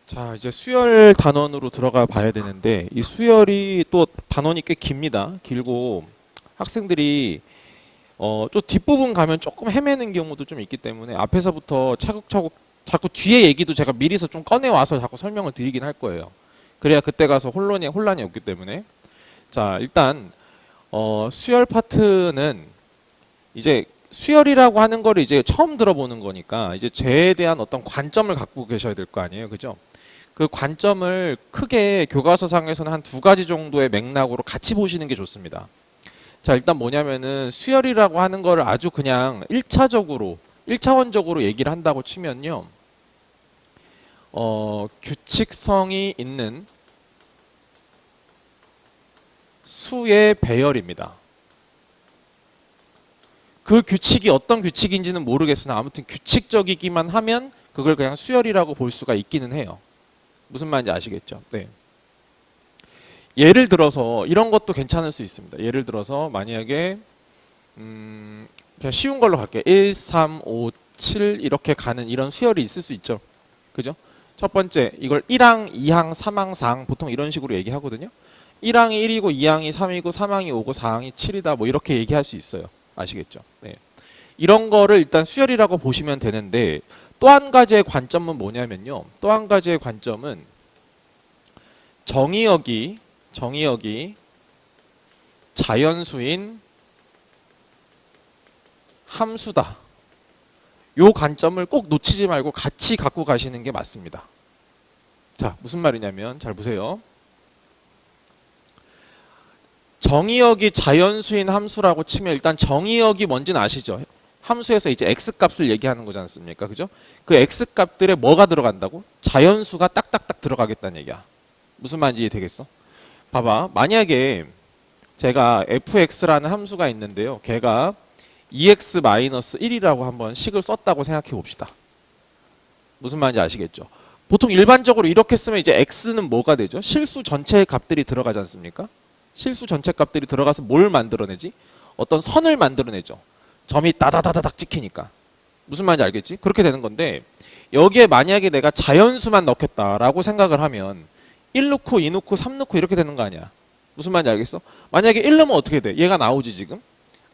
자, 이제 수열 단원으로 들어가 봐야 되는데 이 수열이 또 단원이 꽤 깁니다. 길고 학생들이 또 뒷부분 가면 조금 헤매는 경우도 좀 있기 때문에 앞에서부터 차곡차곡 자꾸 뒤에 얘기도 제가 미리서 좀 꺼내 와서 자꾸 설명을 드리긴 할 거예요. 그래야 그때 가서 혼란이 없기 때문에. 자, 일단 수열 파트는 이제 수열이라고 하는 거를 이제 처음 들어보는 거니까 이제 쟤에 대한 어떤 관점을 갖고 계셔야 될 거 아니에요. 그죠? 그 관점을 크게 교과서상에서는 한 두 가지 정도의 맥락으로 같이 보시는 게 좋습니다. 자, 일단 뭐냐면은 수열이라고 하는 거를 아주 그냥 1차원적으로 얘기를 한다고 치면요. 규칙성이 있는 수의 배열입니다. 그 규칙이 어떤 규칙인지는 모르겠으나 아무튼 규칙적이기만 하면 그걸 그냥 수열이라고 볼 수가 있기는 해요. 무슨 말인지 아시겠죠? 네. 예를 들어서 이런 것도 괜찮을 수 있습니다. 예를 들어서 만약에 그냥 쉬운 걸로 갈게요. 1, 3, 5, 7 이렇게 가는 이런 수열이 있을 수 있죠. 그죠? 첫 번째 이걸 1항, 2항, 3항, 4항 보통 이런 식으로 얘기하거든요. 1항이 1이고 2항이 3이고 3항이 5고 4항이 7이다 뭐 이렇게 얘기할 수 있어요. 아시겠죠? 네. 이런 거를 일단 수열이라고 보시면 되는데 또 한 가지의 관점은 뭐냐면요. 또 한 가지의 관점은 정의역이 자연수인 함수다. 요 관점을 꼭 놓치지 말고 같이 갖고 가시는 게 맞습니다. 자, 무슨 말이냐면 잘 보세요. 정의역이 자연수인 함수라고 치면 일단 정의역이 뭔지는 아시죠? 함수에서 이제 x값을 얘기하는 거지 않습니까? 그죠? 그 x값들에 뭐가 들어간다고? 자연수가 딱딱딱 들어가겠다는 얘기야. 무슨 말인지 이해되겠어? 봐봐. 만약에 제가 fx라는 함수가 있는데요. 걔가 2x-1이라고 한번 식을 썼다고 생각해 봅시다. 무슨 말인지 아시겠죠? 보통 일반적으로 이렇게 쓰면 이제 x는 뭐가 되죠? 실수 전체의 값들이 들어가지 않습니까? 실수 전체 값들이 들어가서 뭘 만들어내지? 어떤 선을 만들어내죠. 점이 따다다다닥 찍히니까. 무슨 말인지 알겠지? 그렇게 되는 건데 여기에 만약에 내가 자연수만 넣겠다라고 생각을 하면 1 넣고 2 넣고 3 넣고 이렇게 되는 거 아니야. 무슨 말인지 알겠어? 만약에 1 넣으면 어떻게 돼? 얘가 나오지 지금?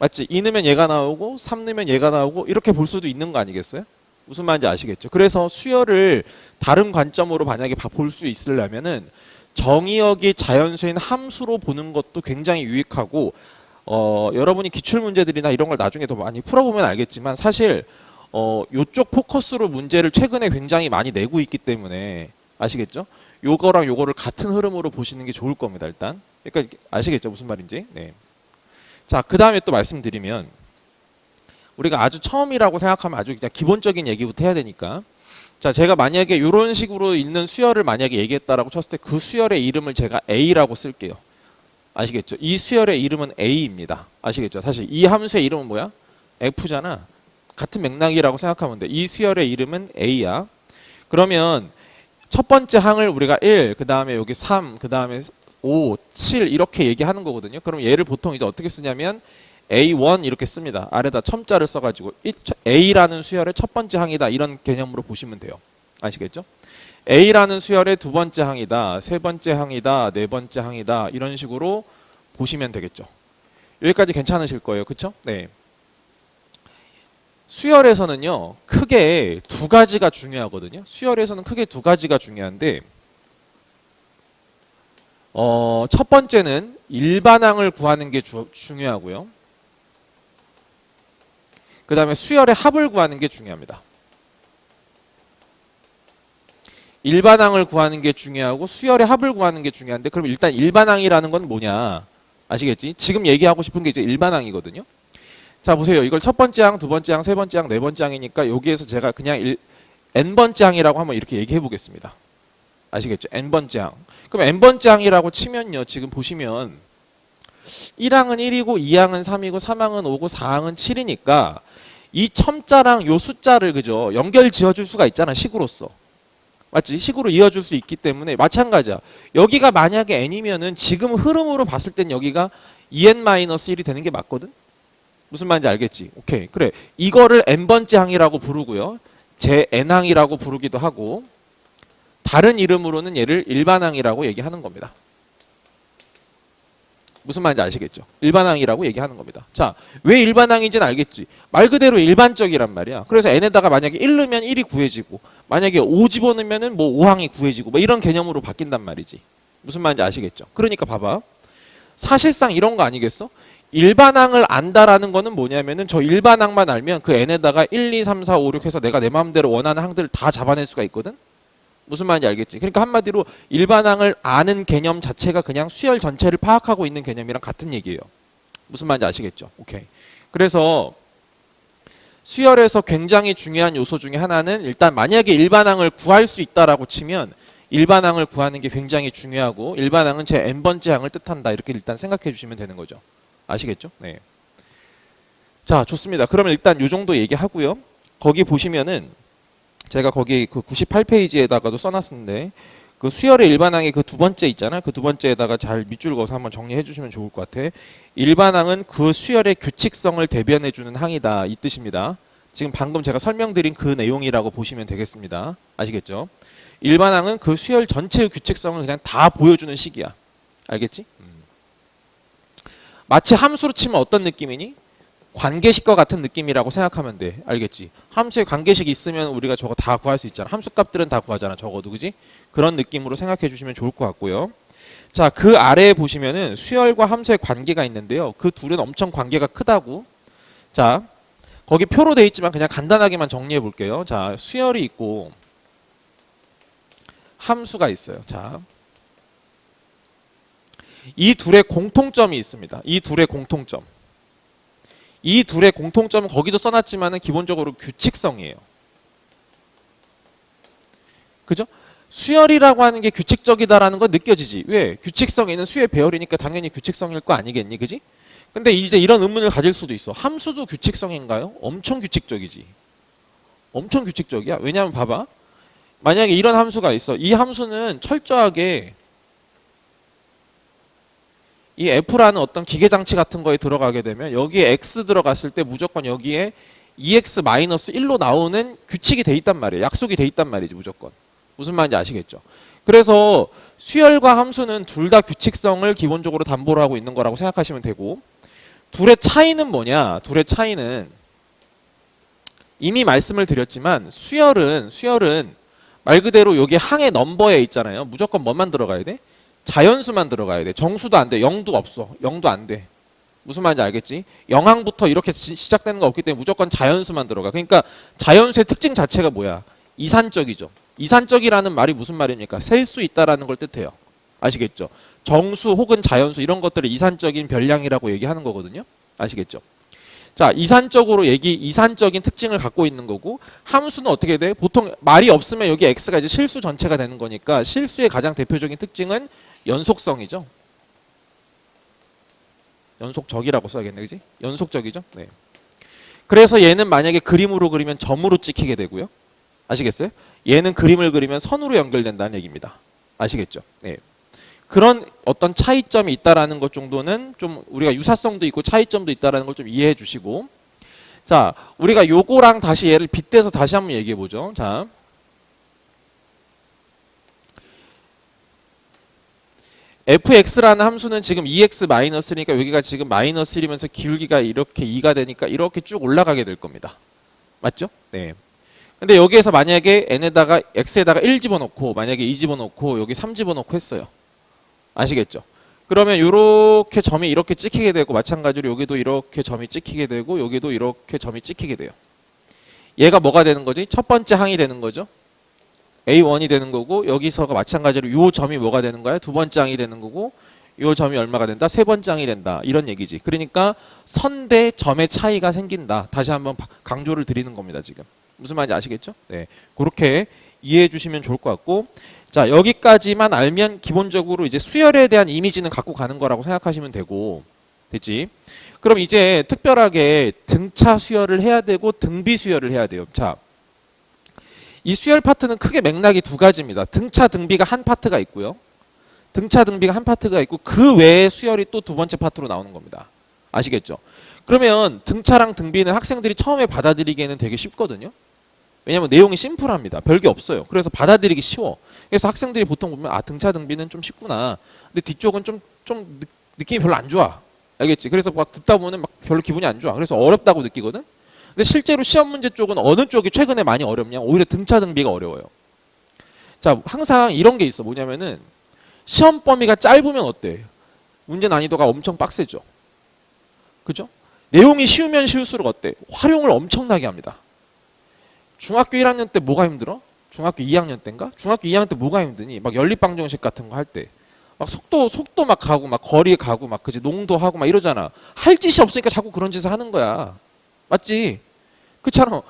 맞지? 2 넣으면 얘가 나오고 3 넣으면 얘가 나오고 이렇게 볼 수도 있는 거 아니겠어요? 무슨 말인지 아시겠죠? 그래서 수열을 다른 관점으로 만약에 볼 수 있으려면은 정의역이 자연수인 함수로 보는 것도 굉장히 유익하고 여러분이 기출문제들이나 이런 걸 나중에 더 많이 풀어보면 알겠지만 사실 요쪽 포커스로 문제를 최근에 굉장히 많이 내고 있기 때문에 아시겠죠? 요거랑 요거를 같은 흐름으로 보시는 게 좋을 겁니다. 일단 그러니까 아시겠죠? 무슨 말인지. 네. 자, 그 다음에 또 말씀드리면 우리가 아주 처음이라고 생각하면 아주 그냥 기본적인 얘기부터 해야 되니까 자, 제가 만약에 이런 식으로 있는 수열을 만약에 얘기했다라고 쳤을 때 그 수열의 이름을 제가 A라고 쓸게요. 아시겠죠? 이 수열의 이름은 A입니다. 아시겠죠? 사실 이 함수의 이름은 뭐야? F잖아. 같은 맥락이라고 생각하면 돼. 이 수열의 이름은 A야. 그러면 첫 번째 항을 우리가 1, 그 다음에 여기 3, 그 다음에 5, 7 이렇게 얘기하는 거거든요. 그럼 얘를 보통 이제 어떻게 쓰냐면 A1 이렇게 씁니다. 아래다 첨자를 써가지고 A라는 수열의 첫 번째 항이다. 이런 개념으로 보시면 돼요. 아시겠죠? A라는 수열의 두 번째 항이다. 세 번째 항이다. 네 번째 항이다. 이런 식으로 보시면 되겠죠. 여기까지 괜찮으실 거예요. 그쵸? 네. 수열에서는요. 크게 두 가지가 중요하거든요. 수열에서는 크게 두 가지가 중요한데 첫 번째는 일반항을 구하는 게 중요하고요. 그 다음에 수열의 합을 구하는 게 중요합니다. 일반항을 구하는 게 중요하고 수열의 합을 구하는 게 중요한데 그럼 일단 일반항이라는 건 뭐냐 아시겠지? 지금 얘기하고 싶은 게 이제 일반항이거든요. 자, 보세요. 이걸 첫 번째 항, 두 번째 항, 세 번째 항, 네 번째 항이니까 여기에서 제가 그냥 n번째 항이라고 한번 이렇게 얘기해 보겠습니다. 아시겠죠? n번째 항. 그럼 n번째 항이라고 치면요. 지금 보시면 1항은 1이고 2항은 3이고 3항은 5고 4항은 7이니까 이 첨자랑 요 숫자를 그죠? 연결 지어줄 수가 있잖아. 식으로서. 맞지? 식으로 이어줄 수 있기 때문에 마찬가지야. 여기가 만약에 n이면은 지금 흐름으로 봤을 땐 여기가 2n-1이 되는 게 맞거든? 무슨 말인지 알겠지? 오케이. 그래. 이거를 n번째 항이라고 부르고요. 제 n항이라고 부르기도 하고 다른 이름으로는 얘를 일반항이라고 얘기하는 겁니다. 무슨 말인지 아시겠죠? 일반항이라고 얘기하는 겁니다. 자, 왜 일반항인지는 알겠지? 말 그대로 일반적이란 말이야. 그래서 n에다가 만약에 1 넣으면 1이 구해지고 만약에 5 집어넣으면은 뭐 5항이 구해지고 뭐 이런 개념으로 바뀐단 말이지. 무슨 말인지 아시겠죠? 그러니까 봐봐. 사실상 이런 거 아니겠어? 일반항을 안다라는 거는 뭐냐면은 저 일반항만 알면 그 n에다가 1, 2, 3, 4, 5, 6 해서 내가 내 마음대로 원하는 항들을 다 잡아낼 수가 있거든? 무슨 말인지 알겠지? 그러니까 한마디로 일반항을 아는 개념 자체가 그냥 수열 전체를 파악하고 있는 개념이랑 같은 얘기예요. 무슨 말인지 아시겠죠? 오케이. 그래서 수열에서 굉장히 중요한 요소 중에 하나는 일단 만약에 일반항을 구할 수 있다라고 치면 일반항을 구하는 게 굉장히 중요하고 일반항은 제 n번째 항을 뜻한다. 이렇게 일단 생각해 주시면 되는 거죠. 아시겠죠? 네. 자, 좋습니다. 그러면 일단 요 정도 얘기하고요. 거기 보시면은 제가 거기 그 98페이지에다가도 써놨는데 그 수열의 일반항의 그 두 번째 있잖아요. 그 두 번째에다가 잘 밑줄 그어서 한번 정리해 주시면 좋을 것 같아. 일반항은 그 수열의 규칙성을 대변해 주는 항이다. 이 뜻입니다. 지금 방금 제가 설명드린 그 내용이라고 보시면 되겠습니다. 아시겠죠? 일반항은 그 수열 전체의 규칙성을 그냥 다 보여주는 식이야. 알겠지? 마치 함수로 치면 어떤 느낌이니? 관계식과 같은 느낌이라고 생각하면 돼. 알겠지? 함수에 관계식이 있으면 우리가 저거 다 구할 수 있잖아. 함수 값들은 다 구하잖아. 적어도. 그지? 그런 느낌으로 생각해 주시면 좋을 것 같고요. 자, 그 아래에 보시면은 수열과 함수의 관계가 있는데요. 그 둘은 엄청 관계가 크다고. 자, 거기 표로 돼 있지만 그냥 간단하게만 정리해 볼게요. 자, 수열이 있고 함수가 있어요. 자, 이 둘의 공통점이 있습니다. 이 둘의 공통점. 이 둘의 공통점은 거기도 써놨지만은 기본적으로 규칙성이에요. 그죠? 수열이라고 하는 게 규칙적이다라는 건 느껴지지. 왜? 규칙성에는 수의 배열이니까 당연히 규칙성일 거 아니겠니? 그지? 근데 이제 이런 의문을 가질 수도 있어. 함수도 규칙성인가요? 엄청 규칙적이지. 엄청 규칙적이야. 왜냐하면 봐봐. 만약에 이런 함수가 있어. 이 함수는 철저하게 이 F라는 어떤 기계장치 같은 거에 들어가게 되면 여기에 X 들어갔을 때 무조건 여기에 2x-1로 나오는 규칙이 돼 있단 말이에요. 약속이 돼 있단 말이지 무조건. 무슨 말인지 아시겠죠? 그래서 수열과 함수는 둘 다 규칙성을 기본적으로 담보로 하고 있는 거라고 생각하시면 되고 둘의 차이는 뭐냐? 둘의 차이는 이미 말씀을 드렸지만 수열은 말 그대로 여기 항의 넘버에 있잖아요. 무조건 뭐만 들어가야 돼? 자연수만 들어가야 돼. 정수도 안 돼. 0도 없어. 0도 안 돼. 무슨 말인지 알겠지? 영항부터 이렇게 시작되는 거 없기 때문에 무조건 자연수만 들어가. 그러니까 자연수의 특징 자체가 뭐야? 이산적이죠. 이산적이라는 말이 무슨 말입니까? 셀 수 있다라는 걸 뜻해요. 아시겠죠? 정수 혹은 자연수 이런 것들을 이산적인 별량이라고 얘기하는 거거든요. 아시겠죠? 자, 이산적인 특징을 갖고 있는 거고 함수는 어떻게 돼? 보통 말이 없으면 여기 x가 이제 실수 전체가 되는 거니까 실수의 가장 대표적인 특징은 연속성이죠. 연속적이라고 써야겠네, 그지? 연속적이죠. 네. 그래서 얘는 만약에 그림으로 그리면 점으로 찍히게 되고요. 아시겠어요? 얘는 그림을 그리면 선으로 연결된다는 얘기입니다. 아시겠죠? 네. 그런 어떤 차이점이 있다라는 것 정도는 좀 우리가 유사성도 있고 차이점도 있다라는 걸 좀 이해해 주시고 자, 우리가 요거랑 다시 얘를 빗대서 다시 한번 얘기해 보죠. 자, fx라는 함수는 지금 2x-1이니까 여기가 지금 -1이면서 기울기가 이렇게 2가 되니까 이렇게 쭉 올라가게 될 겁니다. 맞죠? 네. 근데 여기에서 만약에 n에다가 x에다가 1 집어넣고 만약에 2 집어넣고 여기 3 집어넣고 했어요. 아시겠죠? 그러면 이렇게 점이 이렇게 찍히게 되고 마찬가지로 여기도 이렇게 점이 찍히게 되고 여기도 이렇게 점이 찍히게 돼요. 얘가 뭐가 되는 거지? 첫 번째 항이 되는 거죠. A1이 되는 거고 여기서가 마찬가지로 요 점이 뭐가 되는 거야? 두 번째 항이 되는 거고 요 점이 얼마가 된다? 세 번째 항이 된다. 이런 얘기지. 그러니까 선 대 점의 차이가 생긴다. 다시 한번 강조를 드리는 겁니다. 지금. 무슨 말인지 아시겠죠? 네, 그렇게 이해해 주시면 좋을 것 같고 자, 여기까지만 알면 기본적으로 이제 수열에 대한 이미지는 갖고 가는 거라고 생각하시면 되고 됐지? 그럼 이제 특별하게 등차 수열을 해야 되고 등비 수열을 해야 돼요. 자, 이 수열 파트는 크게 맥락이 두 가지입니다. 등차 등비가 한 파트가 있고요. 등차 등비가 한 파트가 있고 그 외에 수열이 또 두 번째 파트로 나오는 겁니다. 아시겠죠? 그러면 등차랑 등비는 학생들이 처음에 받아들이기에는 되게 쉽거든요. 왜냐면 내용이 심플합니다. 별게 없어요. 그래서 받아들이기 쉬워. 그래서 학생들이 보통 보면 아 등차 등비는 좀 쉽구나. 근데 뒤쪽은 좀 느낌이 별로 안 좋아. 알겠지? 그래서 막 듣다 보면 막 별로 기분이 안 좋아. 그래서 어렵다고 느끼거든. 근데 실제로 시험 문제 쪽은 어느 쪽이 최근에 많이 어렵냐? 오히려 등차 등비가 어려워요. 자, 항상 이런 게 있어. 뭐냐면은 시험 범위가 짧으면 어때? 문제 난이도가 엄청 빡세죠. 그죠? 내용이 쉬우면 쉬울수록 어때? 활용을 엄청나게 합니다. 중학교 1학년 때 뭐가 힘들어? 중학교 2학년 때인가? 중학교 2학년 때 뭐가 힘드니? 막 연립방정식 같은 거 할 때. 막 속도 막 가고, 막 거리 가고, 막 그지? 농도하고 막 이러잖아. 할 짓이 없으니까 자꾸 그런 짓을 하는 거야. 맞지? 그렇잖아.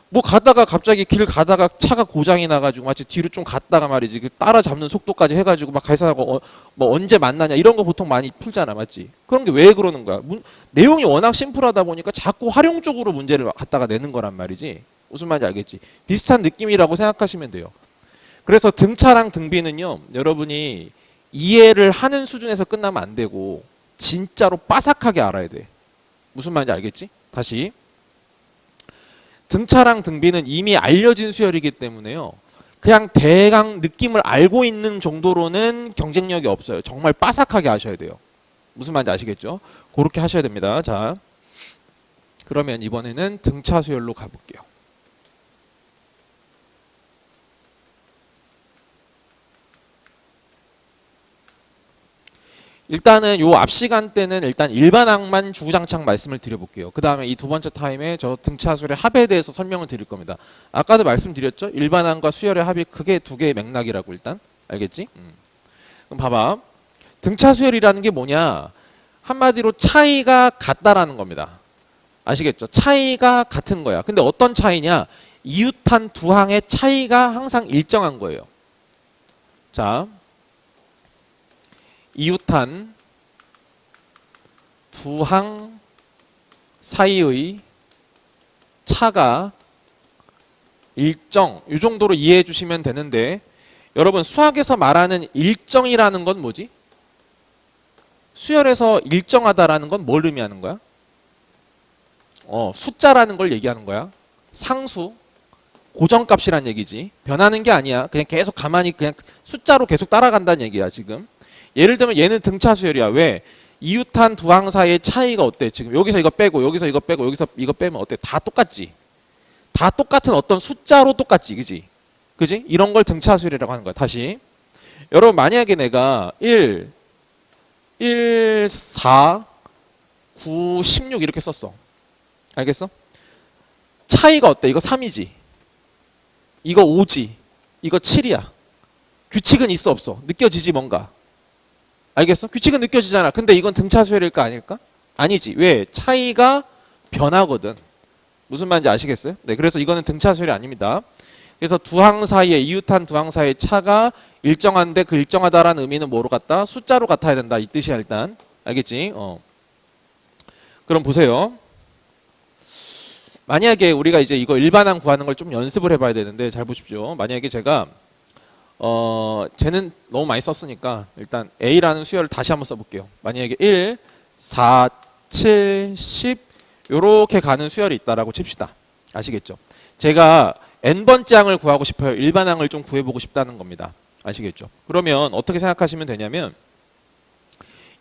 뭐 가다가 갑자기 길 가다가 차가 고장이 나가지고 마치 뒤로 좀 갔다가 말이지. 그 따라잡는 속도까지 해가지고 막 가서 뭐 언제 만나냐 이런 거 보통 많이 풀잖아. 맞지? 그런 게 왜 그러는 거야? 내용이 워낙 심플하다 보니까 자꾸 활용적으로 문제를 갖다가 내는 거란 말이지. 무슨 말인지 알겠지? 비슷한 느낌이라고 생각하시면 돼요. 그래서 등차랑 등비는요, 여러분이 이해를 하는 수준에서 끝나면 안 되고 진짜로 빠삭하게 알아야 돼. 무슨 말인지 알겠지? 다시. 등차랑 등비는 이미 알려진 수열이기 때문에요. 그냥 대강 느낌을 알고 있는 정도로는 경쟁력이 없어요. 정말 빠삭하게 하셔야 돼요. 무슨 말인지 아시겠죠? 그렇게 하셔야 됩니다. 자, 그러면 이번에는 등차 수열로 가볼게요. 일단은 요 앞 시간 때는 일단 일반항만 주구장창 말씀을 드려볼게요. 그 다음에 이 두 번째 타임에 저 등차수열의 합에 대해서 설명을 드릴 겁니다. 아까도 말씀드렸죠? 일반항과 수열의 합이 크게 두 개의 맥락이라고 일단 알겠지? 그럼 봐봐. 등차수열이라는 게 뭐냐? 한마디로 차이가 같다라는 겁니다. 아시겠죠? 차이가 같은 거야. 근데 어떤 차이냐? 이웃한 두 항의 차이가 항상 일정한 거예요. 자, 이웃한 두 항 사이의 차가 일정, 이 정도로 이해해 주시면 되는데, 여러분 수학에서 말하는 일정이라는 건 뭐지? 수열에서 일정하다라는 건 뭘 의미하는 거야? 숫자라는 걸 얘기하는 거야. 상수, 고정값이란 얘기지. 변하는 게 아니야. 그냥 계속 가만히 그냥 숫자로 계속 따라간다는 얘기야 지금. 예를 들면 얘는 등차 수열이야. 왜? 이웃한 두 항 사이의 차이가 어때? 지금 여기서 이거 빼고 여기서 이거 빼고 여기서 이거 빼면 어때? 다 똑같지. 다 똑같은 어떤 숫자로 똑같지. 그지? 그지? 이런 걸 등차 수열이라고 하는 거야. 다시. 여러분 만약에 내가 1, 4, 9, 16 이렇게 썼어. 알겠어? 차이가 어때? 이거 3이지. 이거 5지. 이거 7이야. 규칙은 있어 없어? 느껴지지 뭔가? 알겠어? 규칙은 느껴지잖아. 근데 이건 등차 수열일까 아닐까? 아니지. 왜? 차이가 변하거든. 무슨 말인지 아시겠어요? 네, 그래서 이거는 등차 수열이 아닙니다. 그래서 두 항 사이에 이웃한 두 항 사이의 차가 일정한데 그 일정하다라는 의미는 뭐로 같다? 숫자로 같아야 된다. 이 뜻이야 일단. 알겠지? 그럼 보세요. 만약에 우리가 이제 이거 일반항 구하는 걸 좀 연습을 해봐야 되는데 잘 보십시오. 만약에 제가 쟤는 너무 많이 썼으니까 일단 A라는 수열을 다시 한번 써볼게요. 만약에 1, 4, 7, 10 요렇게 가는 수열이 있다라고 칩시다. 아시겠죠? 제가 n번째 항을 구하고 싶어요. 일반항을 좀 구해보고 싶다는 겁니다. 아시겠죠? 그러면 어떻게 생각하시면 되냐면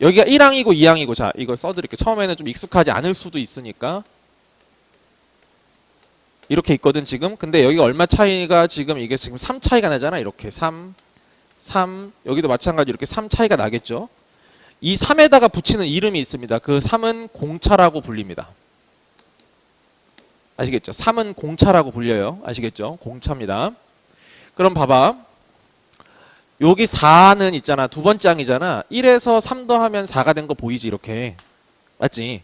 여기가 1항이고 2항이고 자 이거 써드릴게요. 처음에는 좀 익숙하지 않을 수도 있으니까 이렇게 있거든 지금. 근데 여기가 얼마 차이가 지금 이게 지금 3 차이가 나잖아. 이렇게 3 여기도 마찬가지로 이렇게 3 차이가 나겠죠. 이 3에다가 붙이는 이름이 있습니다. 그 3은 공차라고 불립니다. 아시겠죠? 3은 공차라고 불려요. 아시겠죠? 공차입니다. 그럼 봐봐. 여기 4는 있잖아. 두 번째 항이잖아. 1에서 3 더하면 4가 된 거 보이지 이렇게. 맞지?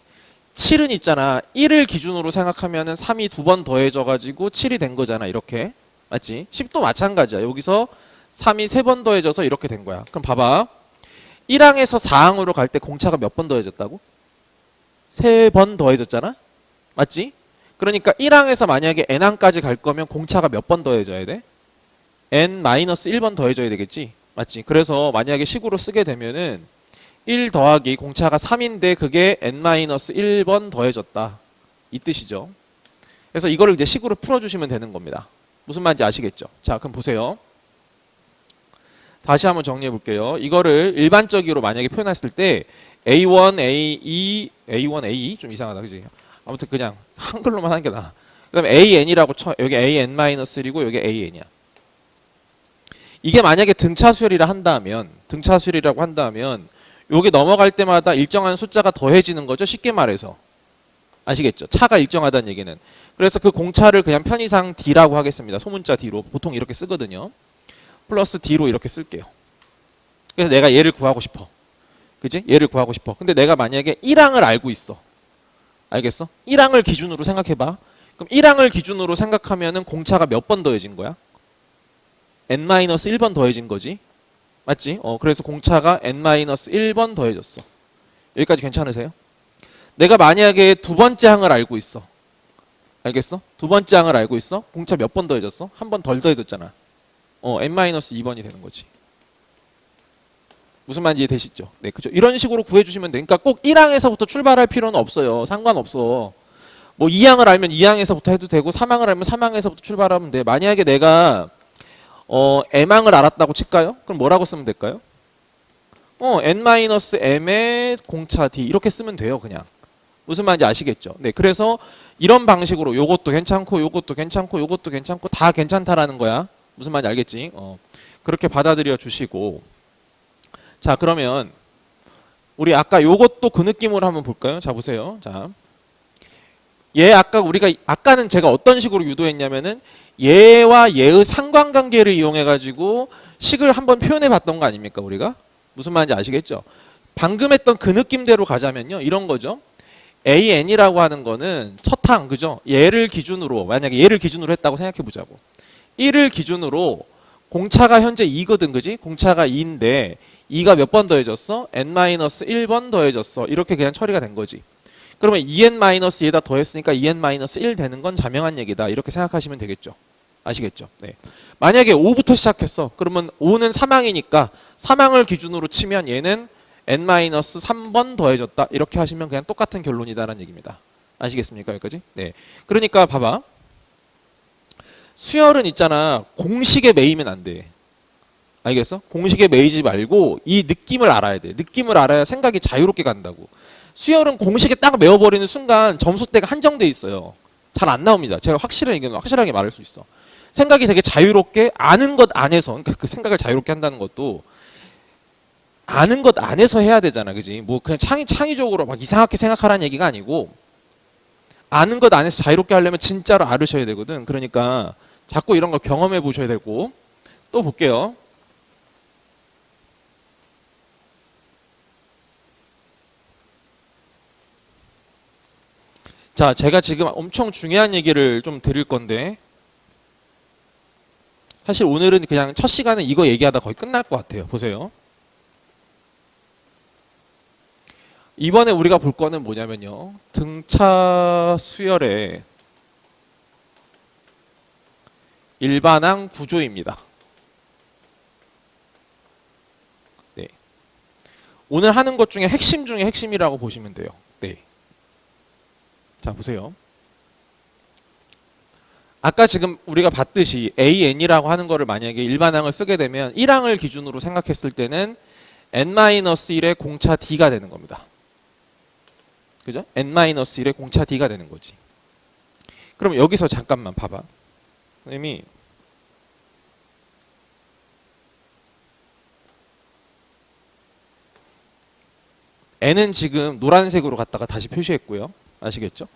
7은 있잖아. 1을 기준으로 생각하면 3이 두 번 더해져 가지고 7이 된 거잖아. 이렇게. 맞지? 10도 마찬가지야. 여기서 3이 세 번 더해져서 이렇게 된 거야. 그럼 봐봐. 1항에서 4항으로 갈 때 공차가 몇 번 더해졌다고? 3번 더해졌잖아. 맞지? 그러니까 1항에서 만약에 n항까지 갈 거면 공차가 몇 번 더해져야 돼? n-1번 더해져야 되겠지. 맞지? 그래서 만약에 식으로 쓰게 되면은 1 더하기 공차가 3인데 그게 n-1번 더해졌다. 이 뜻이죠. 그래서 이거를 이제 식으로 풀어주시면 되는 겁니다. 무슨 말인지 아시겠죠? 자, 그럼 보세요. 다시 한번 정리해 볼게요. 이거를 일반적으로 만약에 표현했을 때 A1, A2, A1, A2 좀 이상하다, 그지? 아무튼 그냥 한글로만 하는 게 나아. 그다음에 AN이라고 쳐. 여기 AN-1이고 여기 AN이야. 이게 만약에 등차수열이라 한다면, 등차수열이라고 한다면 여기 넘어갈 때마다 일정한 숫자가 더해지는 거죠. 쉽게 말해서. 아시겠죠? 차가 일정하다는 얘기는. 그래서 그 공차를 그냥 편의상 D라고 하겠습니다. 소문자 D로. 보통 이렇게 쓰거든요. 플러스 D로 이렇게 쓸게요. 그래서 내가 얘를 구하고 싶어. 그지? 얘를 구하고 싶어. 근데 내가 만약에 1항을 알고 있어. 알겠어? 1항을 기준으로 생각해봐. 그럼 1항을 기준으로 생각하면은 공차가 몇 번 더해진 거야? n-1번 더해진 거지. 맞지? 그래서 공차가 n-1번 더해졌어. 여기까지 괜찮으세요? 내가 만약에 두 번째 항을 알고 있어. 알겠어? 두 번째 항을 알고 있어? 공차 몇 번 더해졌어? 한 번 덜 더해졌잖아. n-2번이 되는 거지. 무슨 말인지 이해되시죠? 네, 그죠? 이런 식으로 구해주시면 돼. 그러니까 꼭 1항에서부터 출발할 필요는 없어요. 상관없어. 뭐 2항을 알면 2항에서부터 해도 되고 3항을 알면 3항에서부터 출발하면 돼. 만약에 내가 m항을 알았다고 칠까요? 그럼 뭐라고 쓰면 될까요? n-m의 공차 d 이렇게 쓰면 돼요. 그냥. 무슨 말인지 아시겠죠? 네, 그래서 이런 방식으로 요것도 괜찮고 요것도 괜찮고 요것도 괜찮고 다 괜찮다라는 거야. 무슨 말인지 알겠지? 그렇게 받아들여 주시고, 자, 그러면 우리 아까 요것도 그 느낌으로 한번 볼까요? 자, 보세요. 자, 얘 아까는 제가 어떤 식으로 유도했냐면은 얘와 얘의 상관관계를 이용해 가지고 식을 한번 표현해 봤던 거 아닙니까? 우리가 무슨 말인지 아시겠죠? 방금 했던 그 느낌대로 가자면요, 이런 거죠. AN이라고 하는 거는 첫 항, 그죠? 얘를 기준으로, 만약에 얘를 기준으로 했다고 생각해 보자고. 1을 기준으로 공차가 현재 2거든, 그지? 공차가 2인데 2가 몇 번 더해졌어? n-1번 더해졌어. 이렇게 그냥 처리가 된 거지. 그러면 2n-얘다 더했으니까 2n-1 되는 건 자명한 얘기다. 이렇게 생각하시면 되겠죠. 아시겠죠? 네. 만약에 5부터 시작했어. 그러면 5는 3항이니까 3항을 기준으로 치면 얘는 n-3번 더해졌다. 이렇게 하시면 그냥 똑같은 결론이다라는 얘기입니다. 아시겠습니까? 여기까지? 네. 그러니까 봐봐. 수열은 있잖아. 공식에 매이면 안 돼. 알겠어? 공식에 매이지 말고 이 느낌을 알아야 돼. 느낌을 알아야 생각이 자유롭게 간다고. 수열은 공식에 딱 매워버리는 순간 점수대가 한정돼 있어요. 잘 안 나옵니다. 제가 확실하게 말할 수 있어. 생각이 되게 자유롭게 아는 것 안에서, 그러니까 그 생각을 자유롭게 한다는 것도 아는 것 안에서 해야 되잖아, 그지? 뭐 그냥 창의적으로 막 이상하게 생각하라는 얘기가 아니고 아는 것 안에서 자유롭게 하려면 진짜로 알으셔야 되거든. 그러니까 자꾸 이런 거 경험해 보셔야 되고. 또 볼게요. 자, 제가 지금 엄청 중요한 얘기를 좀 드릴 건데 사실 오늘은 그냥 첫 시간은 이거 얘기하다 거의 끝날 것 같아요. 보세요. 이번에 우리가 볼 거는 뭐냐면요. 등차 수열의 일반항 구조입니다. 네. 오늘 하는 것 중에 핵심 중에 핵심이라고 보시면 돼요. 네. 자, 보세요. 아까 지금 우리가 봤듯이 AN이라고 하는 거를 만약에 일반항을 쓰게 되면 1항을 기준으로 생각했을 때는 n-1의 공차 D가 되는 겁니다. 그죠? n-1의 공차 D가 되는 거지. 그럼 여기서 잠깐만 봐봐. 선생님이 n은 지금 노란색으로 갖다가 다시 표시했고요. 아시겠죠?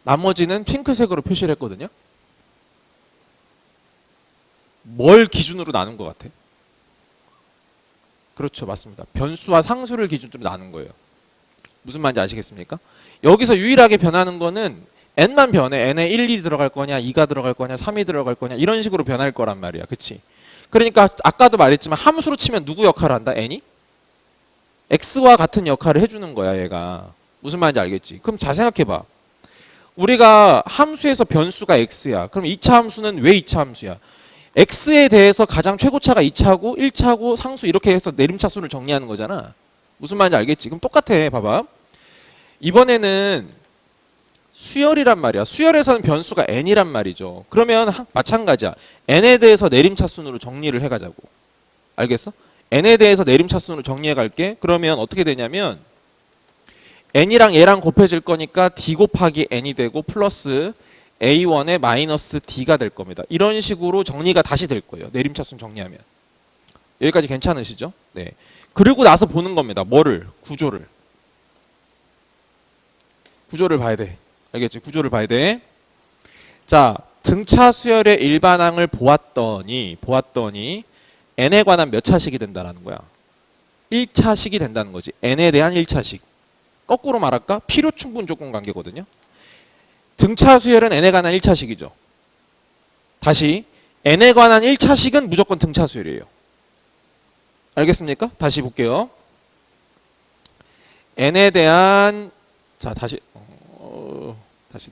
나머지는 핑크색으로 표시를 했거든요. 뭘 기준으로 나눈 것 같아? 그렇죠, 맞습니다. 변수와 상수를 기준으로 나눈 거예요. 무슨 말인지 아시겠습니까? 여기서 유일하게 변하는 거는 n만 변해. n에 1, 2 들어갈 거냐, 2가 들어갈 거냐, 3이 들어갈 거냐 이런 식으로 변할 거란 말이야. 그치? 그러니까 아까도 말했지만 함수로 치면 누구 역할을 한다? n이? x와 같은 역할을 해주는 거야, 얘가. 무슨 말인지 알겠지? 그럼 잘 생각해봐. 우리가 함수에서 변수가 x야. 그럼 2차 함수는 왜 2차 함수야? x에 대해서 가장 최고차가 2차고 1차고 상수 이렇게 해서 내림차수를 정리하는 거잖아. 무슨 말인지 알겠지? 그럼 똑같아. 봐봐. 이번에는 수열이란 말이야. 수열에서는 변수가 n이란 말이죠. 그러면 마찬가지야. n에 대해서 내림차순으로 정리를 해가자고. 알겠어? n에 대해서 내림차순으로 정리해 갈게. 그러면 어떻게 되냐면 n이랑 얘랑 곱해질 거니까 d 곱하기 n이 되고 플러스 a1에 마이너스 d가 될 겁니다. 이런 식으로 정리가 다시 될 거예요. 내림차순 정리하면. 여기까지 괜찮으시죠? 네. 그리고 나서 보는 겁니다. 뭐를? 구조를. 구조를 봐야 돼. 알겠지? 구조를 봐야 돼. 자, 등차 수열의 일반항을 보았더니 n에 관한 몇 차식이 된다라는 거야. 1차식이 된다는 거지. n에 대한 1차식. 거꾸로 말할까? 필요 충분 조건 관계거든요. 등차 수열은 n에 관한 1차식이죠. 다시 n에 관한 1차식은 무조건 등차 수열이에요. 알겠습니까? 다시 볼게요. n에 대한 다시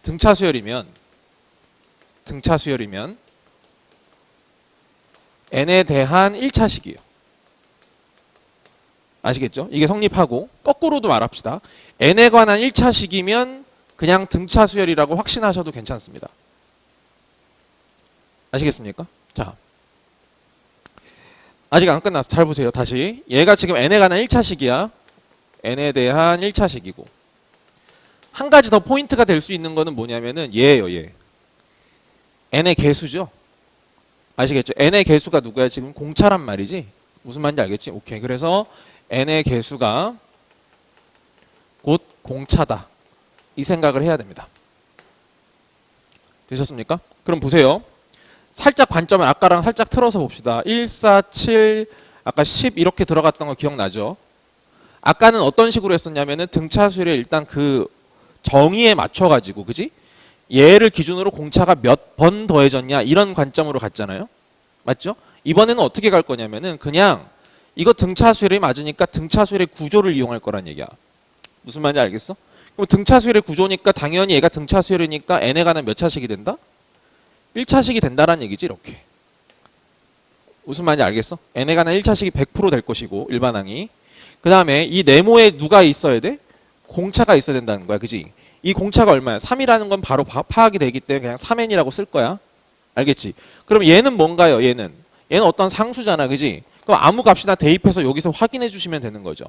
등차 수열이면 n에 대한 1차식이에요. 아시겠죠? 이게 성립하고 거꾸로도 말합시다. n에 관한 1차식이면 그냥 등차 수열이라고 확신하셔도 괜찮습니다. 아시겠습니까? 자, 아직 안 끝났어. 잘 보세요. 다시 얘가 지금 n에 관한 1차식이야. n에 대한 1차식이고 한 가지 더 포인트가 될 수 있는 거는 뭐냐면은 얘예요. 얘. n의 개수죠. 아시겠죠? n의 개수가 누구야? 지금 공차란 말이지. 무슨 말인지 알겠지? 오케이. 그래서 n의 개수가 곧 공차다. 이 생각을 해야 됩니다. 되셨습니까? 그럼 보세요. 살짝 관점을 아까랑 살짝 틀어서 봅시다. 1, 4, 7, 아까 10 이렇게 들어갔던 거 기억나죠? 아까는 어떤 식으로 했었냐면은 등차 수열에 일단 그 정의에 맞춰가지고, 그지? 얘를 기준으로 공차가 몇 번 더해졌냐 이런 관점으로 갔잖아요. 맞죠? 이번에는 어떻게 갈 거냐면은 그냥 이거 등차 수열이 맞으니까 등차 수열의 구조를 이용할 거란 얘기야. 무슨 말인지 알겠어? 그럼 등차 수열의 구조니까 당연히 얘가 등차 수열이니까 n에 관한 몇 차식이 된다? 1차식이 된다라는 얘기지. 이렇게. 무슨 말인지 알겠어? n에 관한 1차식이 100% 될 것이고 일반항이. 그 다음에 이 네모에 누가 있어야 돼? 공차가 있어야 된다는 거야. 그지? 이 공차가 얼마야? 3이라는 건 바로 파악이 되기 때문에 그냥 3n이라고 쓸 거야. 알겠지? 그럼 얘는 뭔가요? 얘는 어떤 상수잖아. 그지? 그럼 아무 값이나 대입해서 여기서 확인해 주시면 되는 거죠.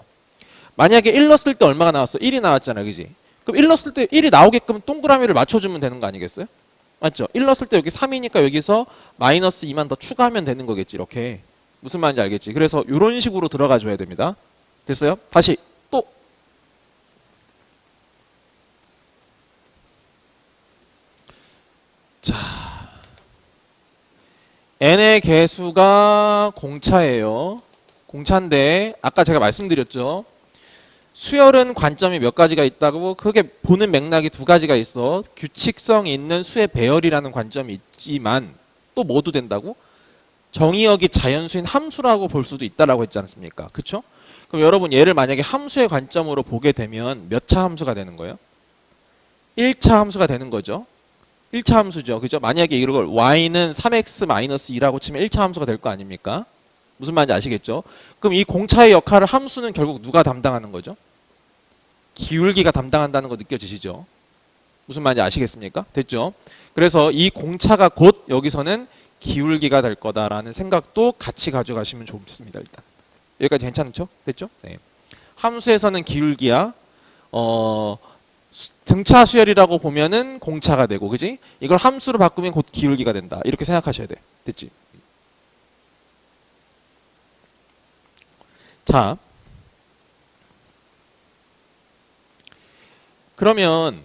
만약에 1 넣었을 때 얼마가 나왔어? 1이 나왔잖아. 그지? 그럼 1 넣었을 때 1이 나오게끔 동그라미를 맞춰주면 되는 거 아니겠어요? 맞죠? 1 넣었을 때 여기 3이니까 여기서 마이너스 2만 더 추가하면 되는 거겠지. 이렇게. 무슨 말인지 알겠지? 그래서 이런 식으로 들어가 줘야 됩니다. 됐어요? 다시 또. 자, n의 개수가 공차예요. 공차인데 아까 제가 말씀드렸죠. 수열은 관점이 몇 가지가 있다고. 그게 보는 맥락이 두 가지가 있어. 규칙성이 있는 수의 배열이라는 관점이 있지만 또 뭐도 된다고? 정의역이 자연수인 함수라고 볼 수도 있다라고 했지 않습니까? 그쵸? 그럼 여러분 얘를 만약에 함수의 관점으로 보게 되면 몇 차 함수가 되는 거예요? 1차 함수가 되는 거죠. 1차 함수죠. 그죠? 만약에 이걸 y는 3x-2라고 치면 1차 함수가 될 거 아닙니까? 무슨 말인지 아시겠죠? 그럼 이 공차의 역할을 함수는 결국 누가 담당하는 거죠? 기울기가 담당한다는 거 느껴지시죠? 무슨 말인지 아시겠습니까? 됐죠? 그래서 이 공차가 곧 여기서는 기울기가 될 거다라는 생각도 같이 가져가시면 좋습니다. 일단 여기까지 괜찮죠? 됐죠? 네. 함수에서는 기울기야. 등차 수열이라고 보면은 공차가 되고, 그지? 이걸 함수로 바꾸면 곧 기울기가 된다. 이렇게 생각하셔야 돼. 됐지? 자, 그러면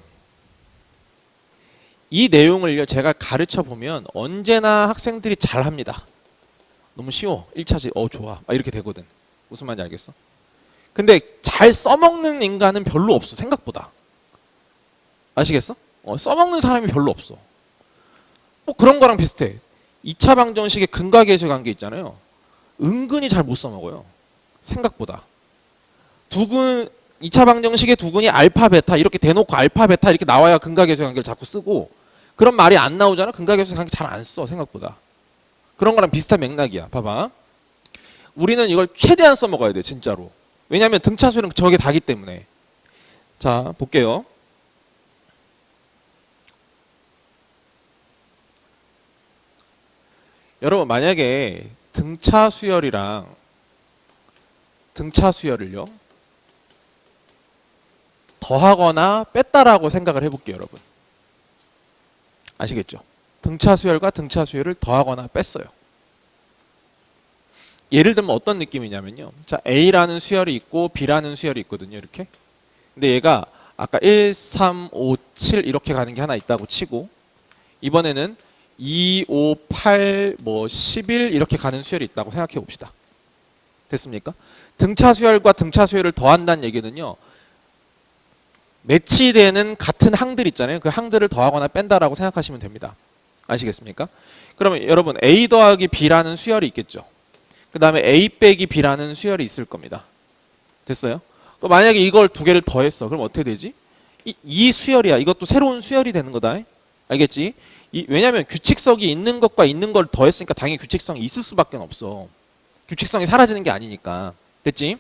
이 내용을 제가 가르쳐 보면 언제나 학생들이 잘 합니다. 너무 쉬워. 1차지. 좋아. 이렇게 되거든. 무슨 말인지 알겠어? 근데 잘 써먹는 인간은 별로 없어. 생각보다. 아시겠어? 써먹는 사람이 별로 없어. 뭐 그런 거랑 비슷해. 2차 방정식의 근과계수의 관계 있잖아요. 은근히 잘 못 써먹어요. 생각보다. 2차 방정식의 두근이 알파, 베타 이렇게 대놓고 알파, 베타 이렇게 나와야 근과계수의 관계를 자꾸 쓰고 그런 말이 안 나오잖아. 근과계수의 관계 잘 안 써. 생각보다. 그런 거랑 비슷한 맥락이야. 봐봐. 우리는 이걸 최대한 써먹어야 돼. 진짜로. 왜냐하면 등차수는 저게 다기 때문에. 자, 볼게요. 여러분 만약에 등차 수열이랑 등차 수열을요 더하거나 뺐다라고 생각을 해볼게요. 여러분 아시겠죠? 등차 수열과 등차 수열을 더하거나 뺐어요. 예를 들면 어떤 느낌이냐면요. 자, A라는 수열이 있고 B라는 수열이 있거든요. 이렇게. 근데 얘가 아까 1, 3, 5, 7 이렇게 가는 게 하나 있다고 치고 이번에는 2, 5, 8, 11 이렇게 가는 수열이 있다고 생각해 봅시다. 됐습니까? 등차 수열과 등차 수열을 더한다는 얘기는요. 매치되는 같은 항들 있잖아요. 그 항들을 더하거나 뺀다라고 생각하시면 됩니다. 아시겠습니까? 그러면 여러분 A 더하기 B라는 수열이 있겠죠. 그 다음에 A 빼기 B라는 수열이 있을 겁니다. 됐어요? 만약에 이걸 두 개를 더했어. 그럼 어떻게 되지? 이 수열이야. 이것도 새로운 수열이 되는 거다. 알겠지? 왜냐하면 규칙성이 있는 것과 있는 걸 더했으니까 당연히 규칙성이 있을 수밖에 없어. 규칙성이 사라지는 게 아니니까. 됐지?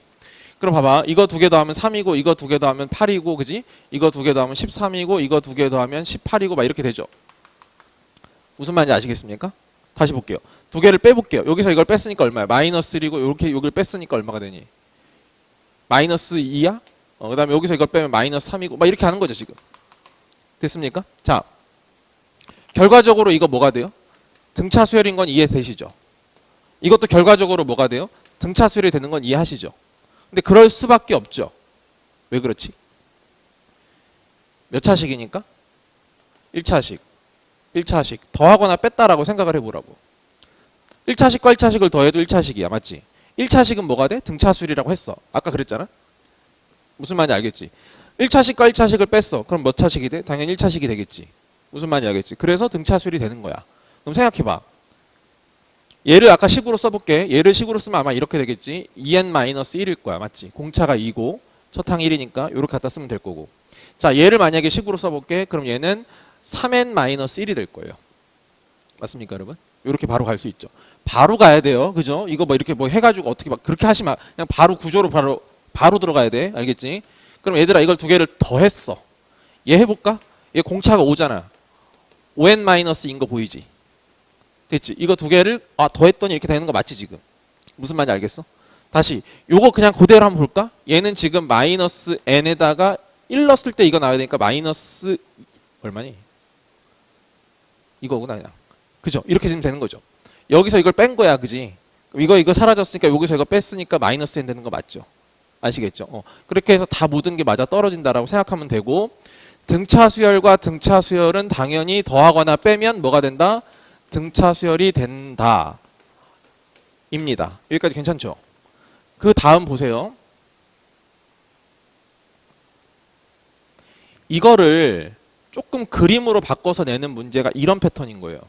그럼 봐봐. 이거 두 개 더하면 3이고 이거 두 개 더하면 8이고 그지? 이거 두 개 더하면 13이고 이거 두 개 더하면 18이고 막 이렇게 되죠. 무슨 말인지 아시겠습니까? 다시 볼게요. 두 개를 빼볼게요. 여기서 이걸 뺐으니까 얼마야? 마이너스 1이고 이렇게 여기를 뺐으니까 얼마가 되니? 마이너스 2야? 그 다음에 여기서 이걸 빼면 마이너스 3이고 막 이렇게 하는 거죠 지금. 됐습니까? 자, 결과적으로 이거 뭐가 돼요? 등차 수열인 건 이해되시죠? 이것도 결과적으로 뭐가 돼요? 등차 수열이 되는 건 이해하시죠? 근데 그럴 수밖에 없죠. 왜 그렇지? 몇 차식이니까? 1차식. 1차식. 더하거나 뺐다라고 생각을 해보라고. 1차식과 1차식을 더해도 1차식이야. 맞지? 1차식은 뭐가 돼? 등차수열이라고 했어. 아까 그랬잖아? 무슨 말인지 알겠지? 1차식과 1차식을 뺐어. 그럼 몇 차식이 돼? 당연히 1차식이 되겠지. 무슨 말인지 알겠지? 그래서 등차수열이 되는 거야. 그럼 생각해봐. 얘를 아까 식으로 써볼게. 얘를 식으로 쓰면 아마 이렇게 되겠지. 2n-1일 거야. 맞지? 공차가 2고 첫 항 1이니까 이렇게 갖다 쓰면 될 거고. 자, 얘를 만약에 식으로 써볼게. 그럼 얘는 3n-1이 될 거예요. 맞습니까, 여러분? 이렇게 바로 갈 수 있죠. 바로 가야 돼요. 그죠? 이거 뭐 이렇게 뭐 해가지고 어떻게 막 그렇게 하지 마. 그냥 바로 구조로 바로 들어가야 돼. 알겠지? 그럼 얘들아 이걸 두 개를 더했어. 얘 해볼까? 얘 공차가 5잖아. 5n-2인 거 보이지? 됐지? 이거 두 개를 더했더니 이렇게 되는 거 맞지 지금? 무슨 말인지 알겠어? 다시 요거 그냥 그대로 한번 볼까? 얘는 지금 마이너스 n에다가 1 넣었을 때 이거 나와야 되니까 마이너스 얼마니? 이거구나 그냥. 그죠? 이렇게 되면 되는 거죠. 여기서 이걸 뺀 거야, 그지? 이거 사라졌으니까 여기서 이거 뺐으니까 마이너스 n 되는 거 맞죠? 아시겠죠? 그렇게 해서 다 모든 게 맞아 떨어진다라고 생각하면 되고 등차 수열과 등차 수열은 당연히 더하거나 빼면 뭐가 된다? 등차 수열이 된다. 입니다. 여기까지 괜찮죠? 그 다음 보세요. 이거를 조금 그림으로 바꿔서 내는 문제가 이런 패턴인 거예요.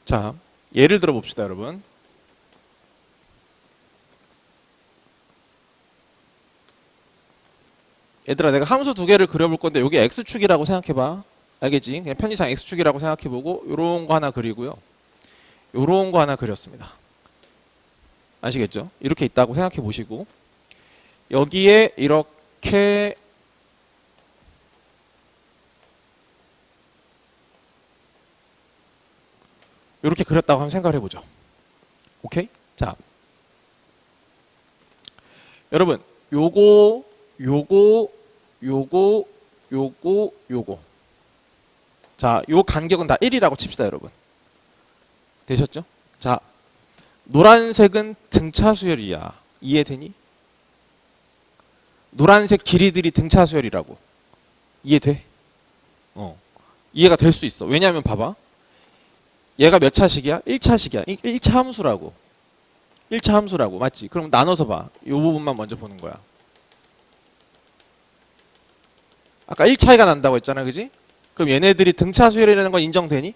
자, 예를 들어 봅시다, 여러분. 얘들아, 내가 함수 두 개를 그려볼 건데 여기 x축이라고 생각해봐. 알겠지? 그냥 편의상 x축이라고 생각해보고 요런 거 하나 그리고요. 요런 거 하나 그렸습니다. 아시겠죠? 이렇게 있다고 생각해 보시고 여기에 이렇게 이렇게 그렸다고 한번 생각을 해보죠. 오케이? 자, 여러분 요거 자, 요 간격은 다 1이라고 칩시다, 여러분. 되셨죠? 자, 노란색은 등차 수열이야. 이해되니? 노란색 길이들이 등차 수열이라고. 이해돼? 이해가 될 수 있어. 왜냐하면 봐봐. 얘가 몇 차식이야? 1차식이야. 1차 함수라고. 1차 함수라고. 맞지? 그럼 나눠서 봐. 이 부분만 먼저 보는 거야. 아까 1차이가 난다고 했잖아. 그지? 그럼 얘네들이 등차 수열이라는 건 인정되니?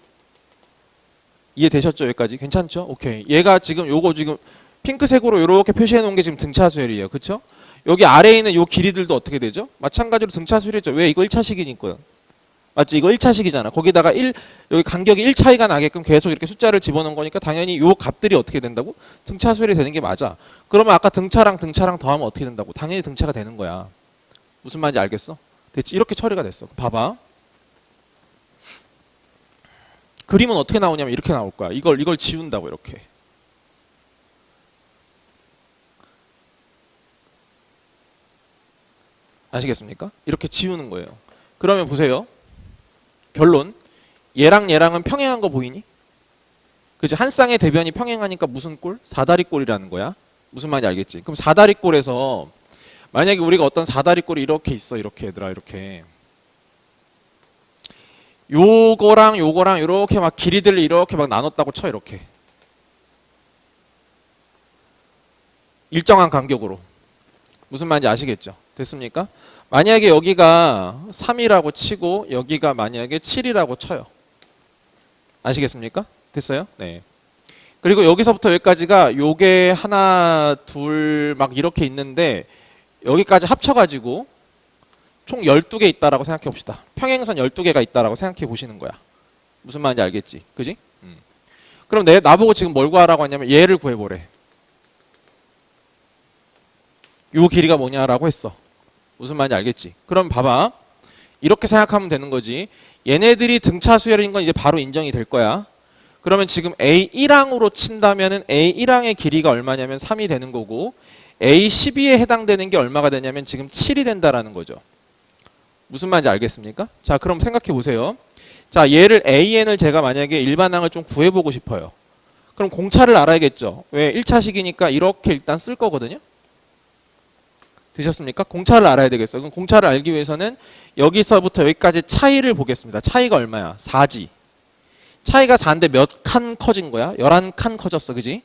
이해되셨죠? 여기까지? 괜찮죠? 오케이. 얘가 지금 요거 지금 핑크색으로 이렇게 표시해 놓은 게 지금 등차 수열이에요. 그쵸? 여기 아래에 있는 요 길이들도 어떻게 되죠? 마찬가지로 등차 수열이죠. 왜? 이거 1차식이니까요. 맞지? 이거 1차식이잖아. 거기다가 1, 여기 간격이 1 차이가 나게끔 계속 이렇게 숫자를 집어넣은 거니까 당연히 요 값들이 어떻게 된다고? 등차 수열이 되는 게 맞아. 그러면 아까 등차랑 더하면 어떻게 된다고? 당연히 등차가 되는 거야. 무슨 말인지 알겠어? 됐지? 이렇게 처리가 됐어. 봐봐. 그림은 어떻게 나오냐면 이렇게 나올 거야. 이걸 지운다고 이렇게. 아시겠습니까? 이렇게 지우는 거예요. 그러면 보세요. 결론. 얘랑 얘랑은 평행한 거 보이니? 그치? 한 쌍의 대변이 평행하니까 무슨 꼴? 사다리꼴이라는 거야. 무슨 말인지 알겠지? 그럼 사다리꼴에서 만약에 우리가 어떤 사다리꼴이 이렇게 있어. 이렇게 얘들아 이렇게. 요거랑 이렇게 막 길이들을 이렇게 막 나눴다고 쳐. 이렇게. 일정한 간격으로. 무슨 말인지 아시겠죠? 됐습니까? 만약에 여기가 3이라고 치고 여기가 만약에 7이라고 쳐요. 아시겠습니까? 됐어요? 네. 그리고 여기서부터 여기까지가 요게 하나, 둘 막 이렇게 있는데 여기까지 합쳐가지고 총 12개 있다라고 생각해 봅시다. 평행선 12개가 있다라고 생각해 보시는 거야. 무슨 말인지 알겠지? 그지? 그럼 나보고 지금 뭘 구하라고 하냐면 얘를 구해보래. 요 길이가 뭐냐라고 했어. 무슨 말인지 알겠지? 그럼 봐봐. 이렇게 생각하면 되는 거지. 얘네들이 등차 수열인 건 이제 바로 인정이 될 거야. 그러면 지금 A1항으로 친다면은 A1항의 길이가 얼마냐면 3이 되는 거고 A12에 해당되는 게 얼마가 되냐면 지금 7이 된다라는 거죠. 무슨 말인지 알겠습니까? 자, 그럼 생각해 보세요. 자, 얘를 AN을 제가 만약에 일반항을 좀 구해보고 싶어요. 그럼 공차를 알아야겠죠. 왜? 1차식이니까 이렇게 일단 쓸 거거든요. 되셨습니까? 공차를 알아야 되겠어요. 그럼 공차를 알기 위해서는 여기서부터 여기까지 차이를 보겠습니다. 차이가 얼마야? 4지. 차이가 4인데 몇 칸 커진 거야? 11칸 커졌어. 그지?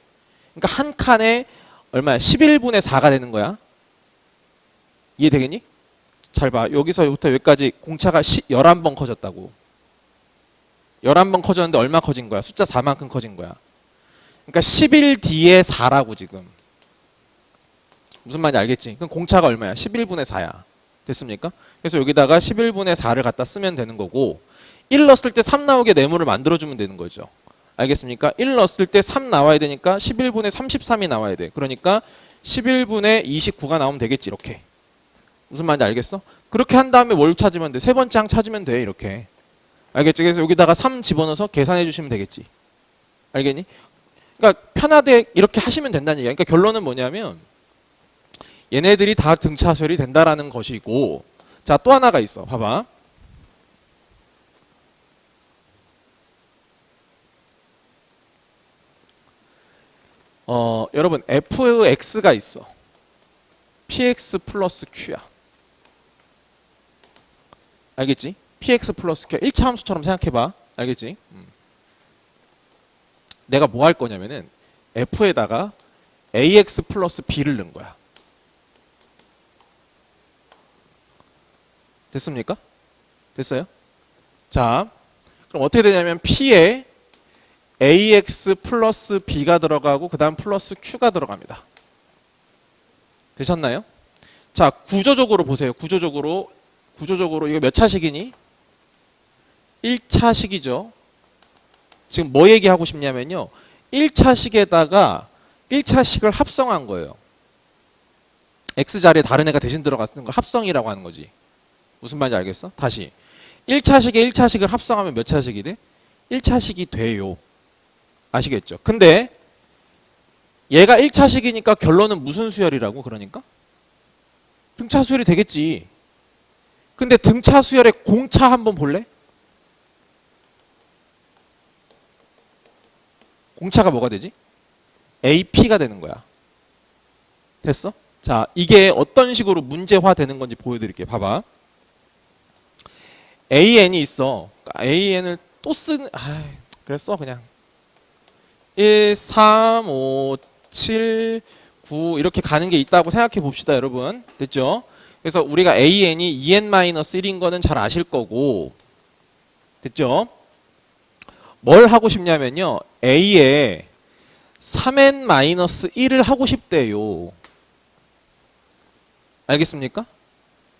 그러니까 한 칸에 얼마야? 11분의 4가 되는 거야. 이해되겠니? 잘 봐. 여기서부터 여기까지 공차가 11번 커졌다고. 11번 커졌는데 얼마 커진 거야? 숫자 4만큼 커진 거야. 그러니까 11D에 4라고 지금. 무슨 말인지 알겠지? 그럼 공차가 얼마야? 11분의 4야. 됐습니까? 그래서 여기다가 11분의 4를 갖다 쓰면 되는 거고 1 넣었을 때 3 나오게 네모를 만들어주면 되는 거죠. 알겠습니까? 1 넣었을 때 3 나와야 되니까 11분의 33이 나와야 돼. 그러니까 11분의 29가 나오면 되겠지. 이렇게. 무슨 말인지 알겠어? 그렇게 한 다음에 뭘 찾으면 돼? 세 번째 항 찾으면 돼. 이렇게. 알겠지? 그래서 여기다가 3 집어넣어서 계산해 주시면 되겠지. 알겠니? 그러니까 편하게 이렇게 하시면 된다는 얘기야. 그러니까 결론은 뭐냐면 얘네들이 다 등차 수열이 된다라는 것이고 자, 또 하나가 있어. 봐봐. 여러분 fx가 있어. px 플러스 q야. 알겠지? px 플러스 q야. 1차 함수처럼 생각해봐. 알겠지? 내가 뭐 할 거냐면은 f에다가 ax 플러스 b를 넣은 거야. 됐습니까? 됐어요? 자, 그럼 어떻게 되냐면 P에 AX 플러스 B가 들어가고 그 다음 플러스 Q가 들어갑니다. 되셨나요? 자, 구조적으로 보세요. 구조적으로 이거 몇 차식이니? 1차식이죠. 지금 뭐 얘기하고 싶냐면요. 1차식에다가 1차식을 합성한 거예요. X자리에 다른 애가 대신 들어갔는 걸 합성이라고 하는 거지. 무슨 말인지 알겠어? 다시 1차식에 1차식을 합성하면 몇 차식이 돼? 1차식이 돼요. 아시겠죠? 근데 얘가 1차식이니까 결론은 무슨 수열이라고? 그러니까 등차 수열이 되겠지. 근데 등차 수열의 공차 한번 볼래? 공차가 뭐가 되지? AP가 되는 거야. 됐어? 자, 이게 어떤 식으로 문제화 되는 건지 보여드릴게요. 봐봐. AN이 있어. AN을 또 쓰는, 그랬어 그냥 1, 3, 5, 7, 9 이렇게 가는 게 있다고 생각해 봅시다, 여러분. 됐죠? 그래서 우리가 AN이 2n-1인 거는 잘 아실 거고, 됐죠? 뭘 하고 싶냐면요, A에 3n-1을 하고 싶대요. 알겠습니까?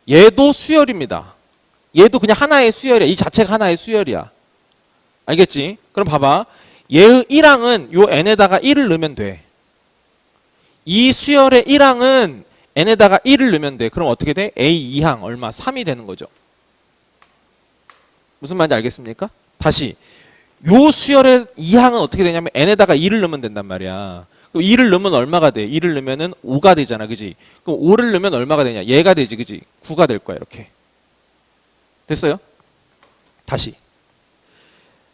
얘도 수열입니다. 얘도 그냥 하나의 수열이야. 이 자체가 하나의 수열이야. 알겠지? 그럼 봐봐. 얘의 1항은 요 n에다가 1을 넣으면 돼. 이 수열의 1항은 n에다가 1을 넣으면 돼. 그럼 어떻게 돼? a 2항 얼마? 3이 되는 거죠. 무슨 말인지 알겠습니까? 다시 요 수열의 2항은 어떻게 되냐면 n에다가 2를 넣으면 된단 말이야. 2를 넣으면 얼마가 돼? 2를 넣으면 5가 되잖아. 그지? 그럼 5를 넣으면 얼마가 되냐? 얘가 되지. 그지? 9가 될 거야. 이렇게. 됐어요? 다시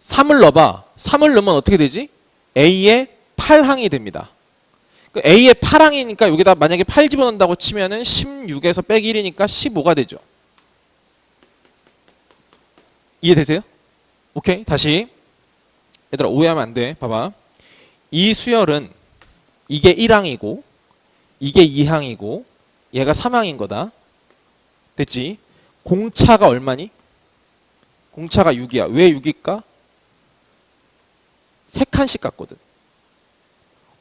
3을 넣어봐. 3을 넣으면 어떻게 되지? A의 8항이 됩니다. A의 8항이니까 여기다 만약에 8 집어넣는다고 치면은 16에서 빼기 1이니까 15가 되죠. 이해되세요? 오케이. 다시 얘들아 오해하면 안 돼. 봐봐. 이 수열은 이게 1항이고 이게 2항이고 얘가 3항인 거다. 됐지? 공차가 얼마니? 공차가 6이야. 왜 6일까? 3칸씩 갔거든.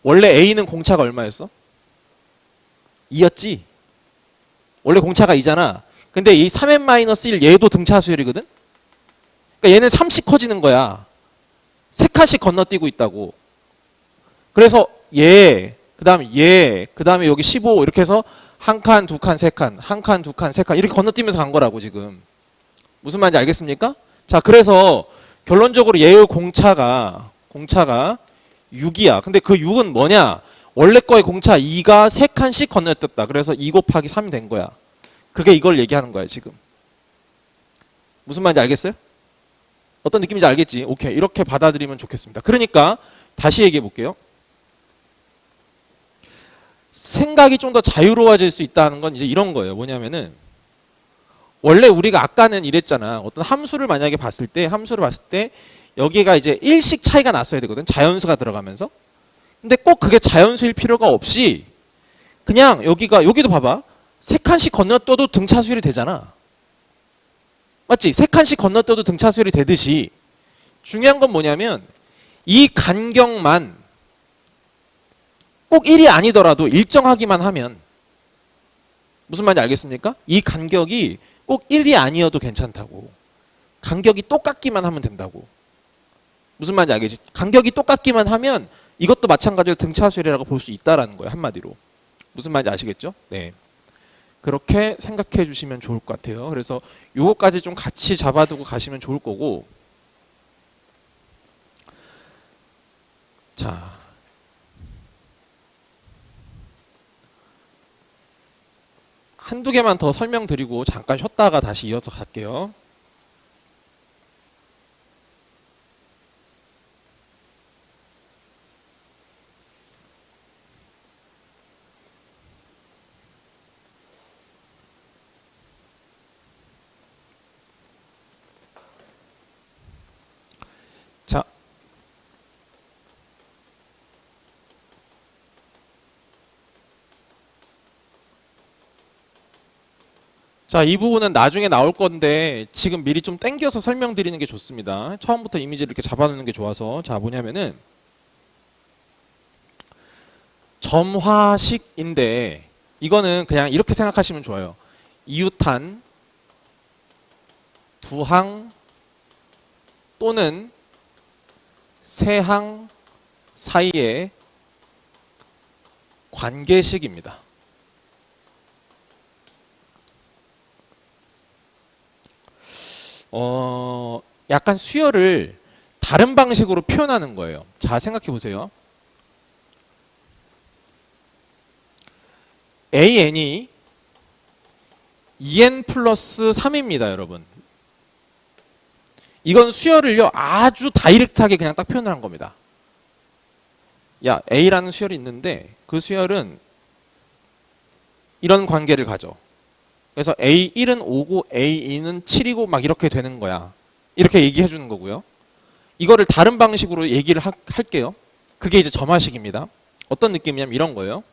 원래 A는 공차가 얼마였어? 2였지? 원래 공차가 2잖아. 근데 이 3n-1 얘도 등차 수열이거든? 그러니까 얘는 3씩 커지는 거야. 3칸씩 건너뛰고 있다고. 그래서 얘, 그 다음에 여기 15 이렇게 해서 한 칸, 두 칸, 세 칸, 한 칸, 두 칸, 세 칸 이렇게 건너뛰면서 간 거라고 지금. 무슨 말인지 알겠습니까? 자, 그래서 결론적으로 얘의 공차가 6이야. 근데 그 6은 뭐냐? 원래 거의 공차 2가 3칸씩 건너뛰었다. 그래서 2 곱하기 3이 된 거야. 그게 이걸 얘기하는 거야 지금. 무슨 말인지 알겠어요? 어떤 느낌인지 알겠지? 오케이. 이렇게 받아들이면 좋겠습니다. 그러니까 다시 얘기해 볼게요. 생각이 좀 더 자유로워질 수 있다는 건 이제 이런 거예요. 뭐냐면은 원래 우리가 아까는 이랬잖아. 어떤 함수를 만약에 봤을 때 여기가 이제 1씩 차이가 났어야 되거든. 자연수가 들어가면서. 근데 꼭 그게 자연수일 필요가 없이 그냥 여기도 봐봐. 3칸씩 건너뛰어도 등차 수열이 되잖아. 맞지? 3칸씩 건너뛰어도 등차 수열이 되듯이 중요한 건 뭐냐면 이 간격만 꼭 1이 아니더라도 일정하기만 하면 무슨 말인지 알겠습니까? 이 간격이 꼭 1이 아니어도 괜찮다고. 간격이 똑같기만 하면 된다고. 무슨 말인지 알겠지? 간격이 똑같기만 하면 이것도 마찬가지로 등차수열이라고 볼 수 있다라는 거예요. 한마디로. 무슨 말인지 아시겠죠? 네. 그렇게 생각해 주시면 좋을 것 같아요. 그래서 요거까지 좀 같이 잡아두고 가시면 좋을 거고. 자. 한두 개만 더 설명드리고 잠깐 쉬었다가 다시 이어서 갈게요. 자, 이 부분은 나중에 나올 건데 지금 미리 좀 땡겨서 설명드리는 게 좋습니다. 처음부터 이미지를 이렇게 잡아놓는 게 좋아서. 자, 뭐냐면은 점화식인데 이거는 그냥 이렇게 생각하시면 좋아요. 이웃한 두항 또는 세항 사이의 관계식입니다. 약간 수열을 다른 방식으로 표현하는 거예요. 자, 생각해 보세요. AN이 2N 플러스 3입니다, 여러분. 이건 수열을요, 아주 다이렉트하게 그냥 딱 표현을 한 겁니다. 야, A라는 수열이 있는데 그 수열은 이런 관계를 가져. 그래서 A1은 5고 A2는 7이고 막 이렇게 되는 거야. 이렇게 얘기해 주는 거고요. 이거를 다른 방식으로 얘기를 할게요. 그게 이제 점화식입니다. 어떤 느낌이냐면 이런 거예요.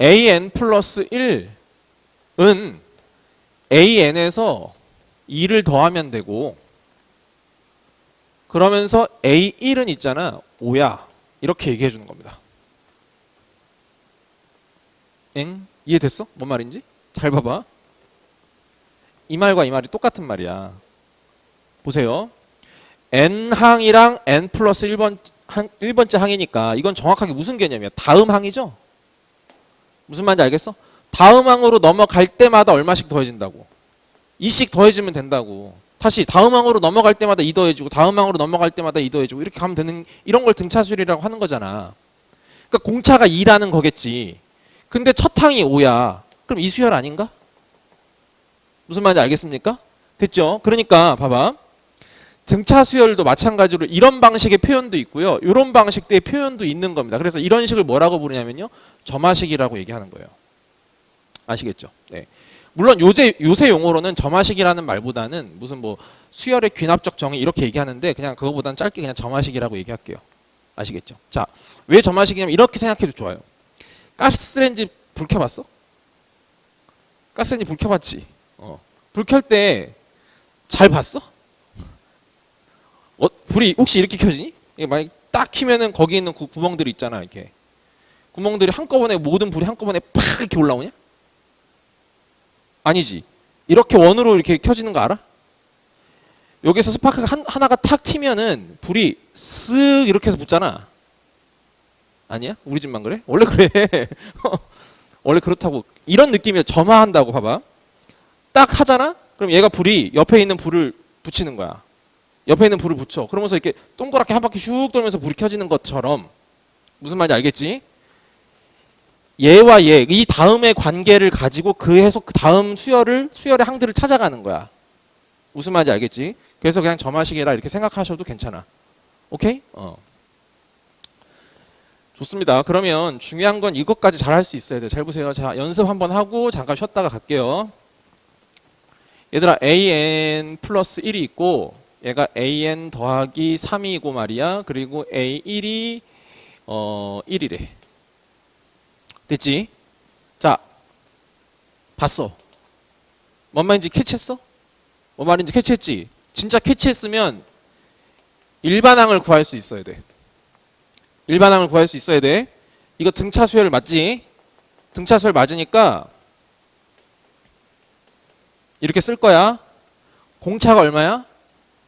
AN 플러스 1은 AN에서 2를 더하면 되고 그러면서 A1은 있잖아. 5야. 이렇게 얘기해 주는 겁니다. 엥? 이해됐어? 뭔 말인지? 잘 봐봐. 이 말과 이 말이 똑같은 말이야. 보세요. n항이랑 n 플러스 1번째 항이니까 이건 정확하게 무슨 개념이야? 다음 항이죠? 무슨 말인지 알겠어? 다음 항으로 넘어갈 때마다 얼마씩 더해진다고. 2씩 더해지면 된다고. 다시 다음 항으로 넘어갈 때마다 2 더해지고 다음 항으로 넘어갈 때마다 2 더해지고 이렇게 가면 되는, 이런 걸 등차수열이라고 하는 거잖아. 그러니까 공차가 2라는 거겠지. 근데 첫 항이 5야. 그럼 이수열 아닌가? 무슨 말인지 알겠습니까? 됐죠? 그러니까 봐봐. 등차 수열도 마찬가지로 이런 방식의 표현도 있고요. 이런 방식의 표현도 있는 겁니다. 그래서 이런 식을 뭐라고 부르냐면요. 점화식이라고 얘기하는 거예요. 아시겠죠? 네. 물론 요새 용어로는 점화식이라는 말보다는 무슨 뭐 수열의 귀납적 정의 이렇게 얘기하는데 그냥 그거보다는 짧게 그냥 점화식이라고 얘기할게요. 아시겠죠? 자, 왜 점화식이냐면 이렇게 생각해도 좋아요. 가스레인지 불 켜봤어? 가스레인지 불 켜봤지? 불 켤 때 잘 봤어? 불이 혹시 이렇게 켜지니? 이게 만약 딱 키면은 거기 있는 구멍들이 있잖아. 이렇게 구멍들이 한꺼번에 모든 불이 한꺼번에 팍 이렇게 올라오냐? 아니지. 이렇게 원으로 이렇게 켜지는 거 알아? 여기서 스파크가 하나가 탁 튀면은 불이 쓱 이렇게 해서 붙잖아. 아니야? 우리 집만 그래? 원래 그래. 원래 그렇다고. 이런 느낌이야. 점화한다고 봐봐. 딱 하잖아? 그럼 얘가 불이 옆에 있는 불을 붙이는 거야. 옆에 있는 불을 붙여. 그러면서 이렇게 동그랗게 한 바퀴 슉 돌면서 불이 켜지는 것처럼. 무슨 말인지 알겠지? 얘와 얘, 이 다음의 관계를 가지고 그 다음 수열의 항들을 찾아가는 거야. 무슨 말인지 알겠지? 그래서 그냥 점화식이라 이렇게 생각하셔도 괜찮아. 오케이? 좋습니다. 그러면 중요한 건 이것까지 잘 할 수 있어야 돼. 잘 보세요. 자, 연습 한번 하고 잠깐 쉬었다가 갈게요. 얘들아, an 플러스 1이 있고 얘가 an 더하기 3이고 말이야. 그리고 a1이 1이래. 됐지? 자, 봤어. 뭔 말인지 캐치했어? 뭔 말인지 캐치했지? 진짜 캐치했으면 일반항을 구할 수 있어야 돼. 일반항을 구할 수 있어야 돼. 이거 등차 수열 맞지? 등차 수열 맞으니까 이렇게 쓸 거야. 공차가 얼마야?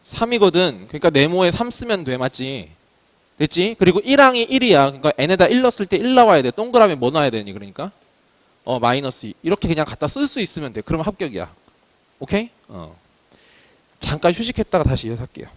3이거든. 그러니까 네모에 3 쓰면 돼. 맞지? 됐지? 그리고 1항이 1이야. 그러니까 n에다 1 넣었을 때 1 나와야 돼. 동그라미 뭐 넣어야 되니? 그러니까 마이너스 2. 이렇게 그냥 갖다 쓸 수 있으면 돼. 그럼 합격이야. 오케이? 잠깐 휴식했다가 다시 이어서 할게요.